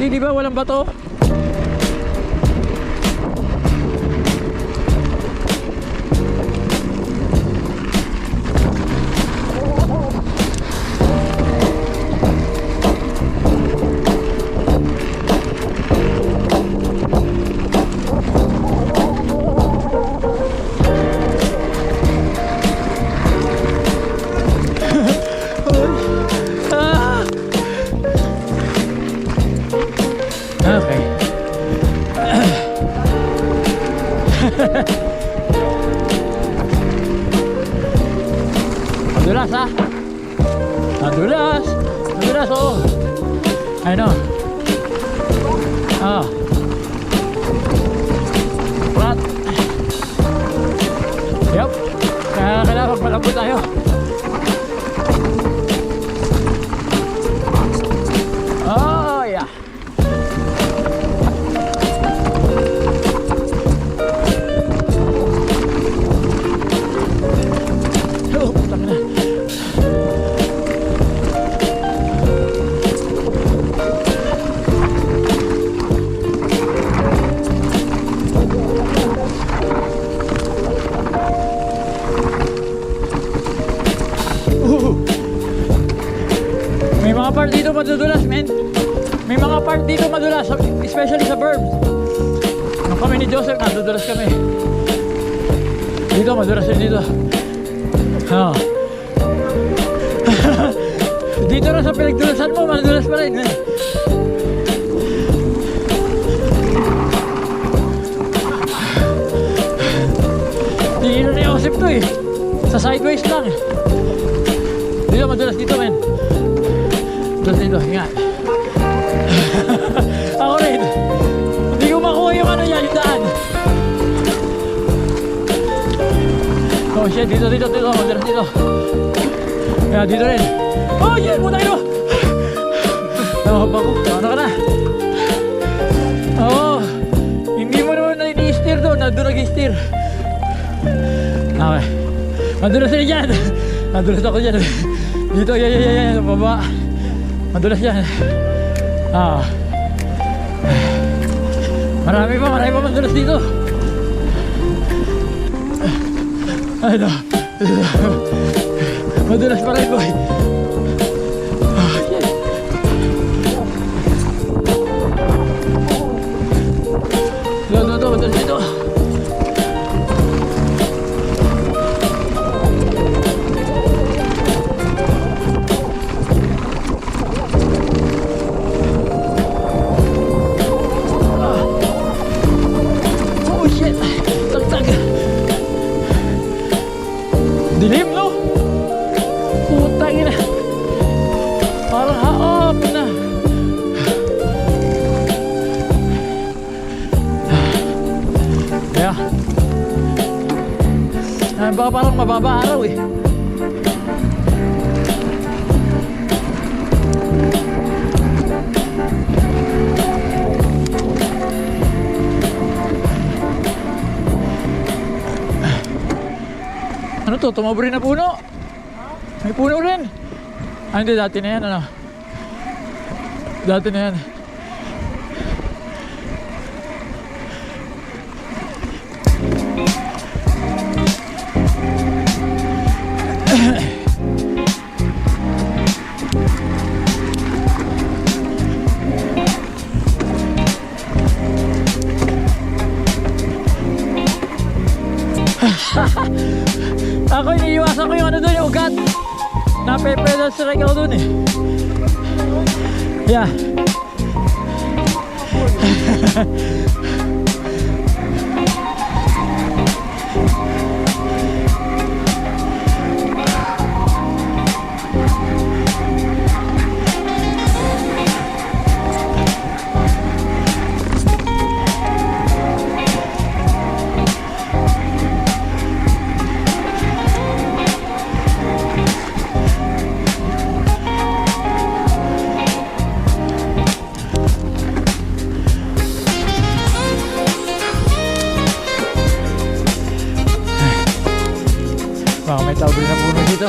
Di ba walang bato? Okay. Madulas ha? Madulas! Madulas oo! I know. Ah. Flat. Yup. Kaya kailangan magpalambot tayo. Oh yeah. May mga part dito madudulas, men. May mga part dito madulas, especially sa burbs. Nung kami ni Joseph, nadudulas kami. Dito, madulas yun dito. Oh. Dito na sa pinagdulasan mo, madudulas pa rin. Tingin na ni Joseph to eh. Sa sideways lang. Dito, madulas dito, men. Madulas dito, ingat. Ako rin. Hindi ko makuha yung ano yan, yung daan. Oh shit, dito, madulas dito. Kaya dito rin. Oh shit, puta kayo! Nakahaba ko, ano ka na? Oo. Hindi mo naman na ini-steer doon, doon nag-steer. Okay. Madulas rin dyan. Madulas ako dyan. Dito, yan, baba. Madulas yan. Ah. Marami pa madulas dito. Ano? Madulas pa rin, boy. Ah, shit. Ito, madulas dito. Dilim, no? Putang ina. Parang haop na. Kaya baka parang mababa araw eh. Ano to? Tumabo rin na puno? May puno rin. Ah, hindi. Dati na yan, ano? Dati na yan. Ako iniiwasan ko yung ano doon, yung ugat. Napepedal strike ako doon eh. Yeah. Baka may tao rin na puno dito.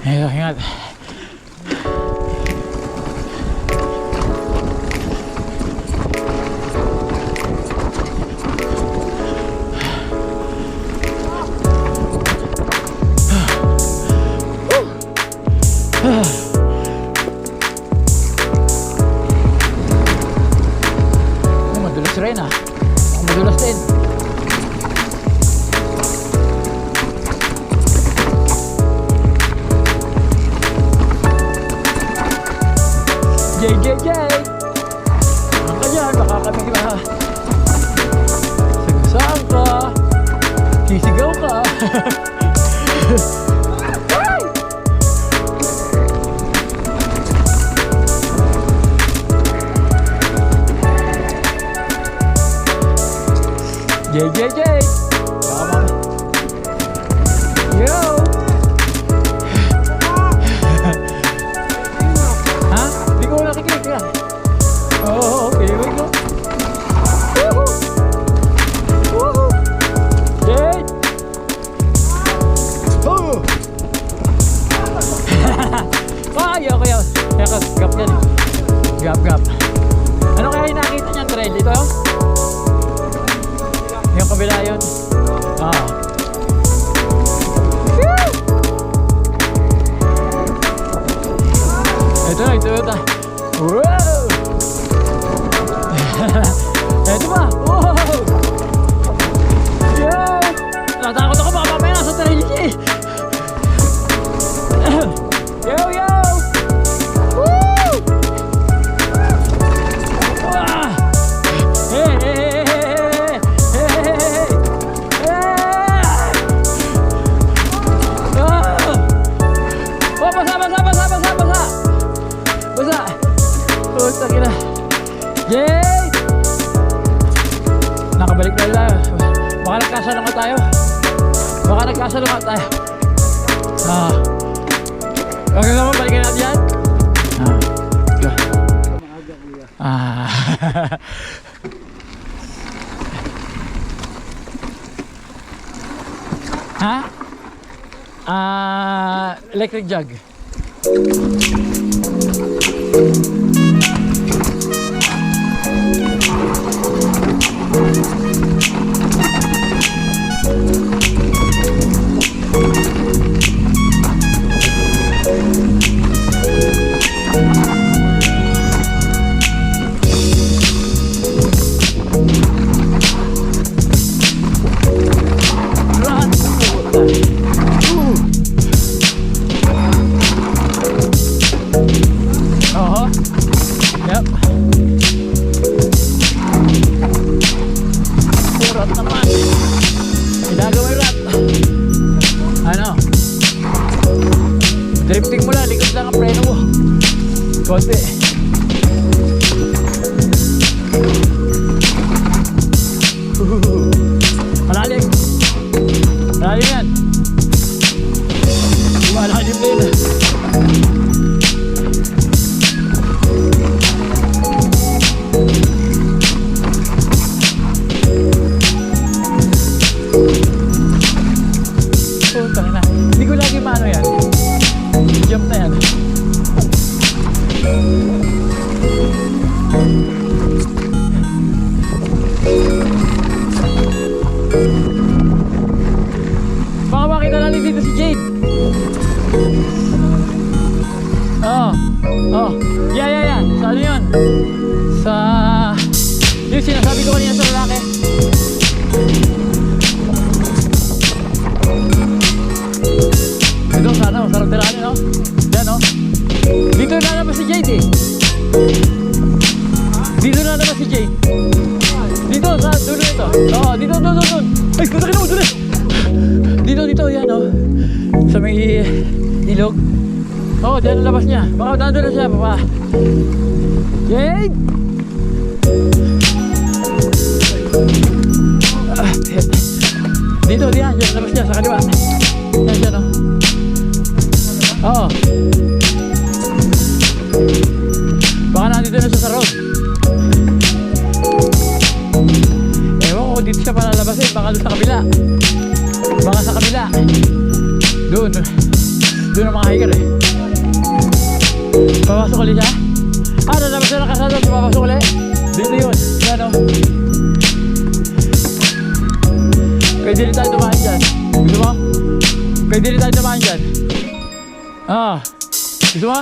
Ayun, ingat. Madulas rin ah. Madulas din. JJJ! Saan ka dyan? Baka kami saan ka? Sisigaw ka? JJJ! Baka mami. Yo! Ha? Di ko nakikinig ka. Oh, okay, we go. Woohoo! Woohoo! Jay! Oh! Ay, okay. Kaya gap yan eh. Gap. Ano kaya yung nakita niyan, trail? Dito yun? Yung kabila yun. Ito. Wow! Ito ba? Wow! Yo! Natakot ako baka mamaya nasa trail eh. Yo! Woo! Ah! Hey! Basa! Puta kina! Yay! Nakabalik na tayo. Baka nagkasalungat tayo. Okay naman, balikan natin yan. Electric jug. Yep. Urat naman. Ginagawa yung rat. Ano? Drifting mo lang, likod lang ang preno mo. Konti. Malalim. Malalim yan. Malalim din. Hindi ko lagi maano yan. Jump na yan. Baka makita natin dito si Jade. Yeah. Sa ano yun? Sa... yung sinasabi ko kanina sa lalaki. Ito sana, sarap tiraan no? Yan no? Dito na naman si Jade eh. Dito na naman si Jade. Dito, sa dulo ito. Oo, dito. Ay, kuta ka na mo, dulo. Dito, yan no? Sa may ilog. Oo, dyan ang labas niya. Baka nandun na siya, papa. Jade! Dito, dyan labas niya, sa kaliwa. Yan siya no? Oo. Baka nandito na siya sa road. Ewan ko dito siya palalabasin. Baka doon sa kabila. Baka sa kabila. Doon. Doon ang mga hiker eh. Papasok ulit siya? Ah, nalabas na ng kasada. Papasok ulit? Dito yun. Yan o. Pwede rin tayo dumaan dyan. Gusto mo? Pwede rin tayo dumaan dyan. Ah. Gusto mo?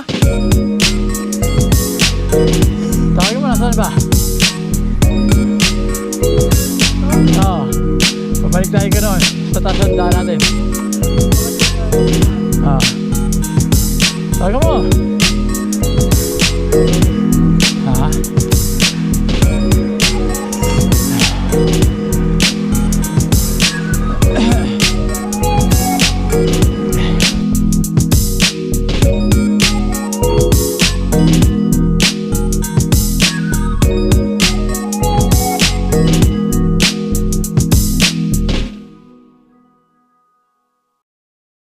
Tawagin mo, nasaan ba? Ah. Pabalik tayo gano'n. Sa taas ang daan natin. Ah. Tawagin mo.